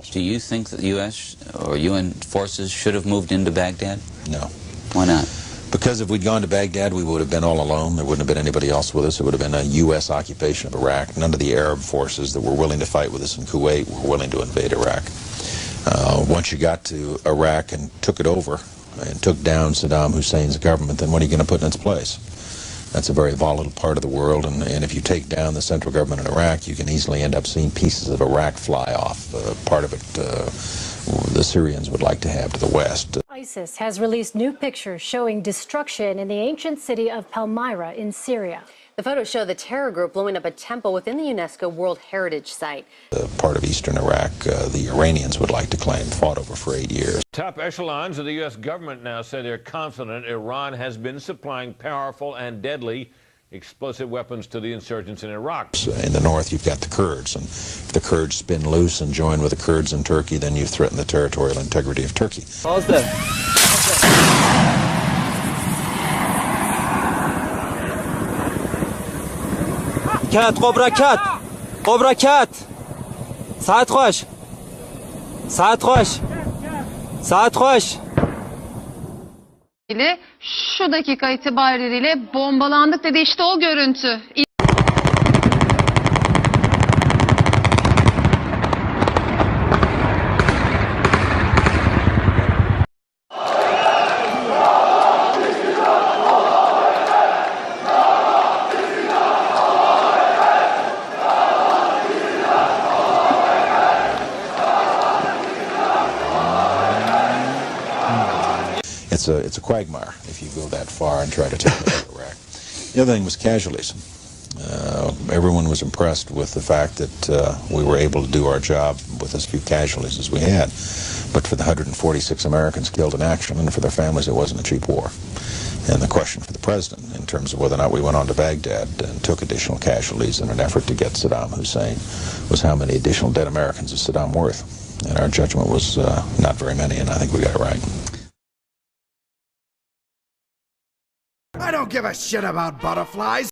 Do you think that the U.S. or UN forces should have moved into Baghdad? No. Why not? Because if we'd gone to Baghdad, we would have been all alone. There wouldn't have been anybody else with us. It would have been a U.S. occupation of Iraq. None of the Arab forces that were willing to fight with us in Kuwait were willing to invade Iraq. Once you got to Iraq and took it over and took down Saddam Hussein's government, then what are you going to put in its place? That's a very volatile part of the world, and if you take down the central government in Iraq, you can easily end up seeing pieces of Iraq fly off. Part of it the Syrians would like to have to the west. ISIS has released new pictures showing destruction in the ancient city of Palmyra in Syria. The photos show the terror group blowing up a temple within the UNESCO World Heritage Site. Part of eastern Iraq, the Iranians would like to claim, fought over for 8 years. Top echelons of the U.S. government now say they're confident Iran has been supplying powerful and deadly explosive weapons to the insurgents in Iraq. In the north, you've got the Kurds, and if the Kurds spin loose and join with the Kurds in Turkey, then you threaten the territorial integrity of Turkey. Kat, Cobra Kat, Cobra Kat. Saat خوش. Saat خوش. Saat خوş. Şu dakika itibariyle bombalandık dedi, işte o görüntü. It's a quagmire if you go that far and try to take over Iraq. The other thing was casualties. Everyone was impressed with the fact that we were able to do our job with as few casualties as we had. But for the 146 Americans killed in action and for their families, it wasn't a cheap war. And the question for the president, in terms of whether or not we went on to Baghdad and took additional casualties in an effort to get Saddam Hussein, was how many additional dead Americans is Saddam worth? And our judgment was not very many, and I think we got it right. I don't give a shit about butterflies.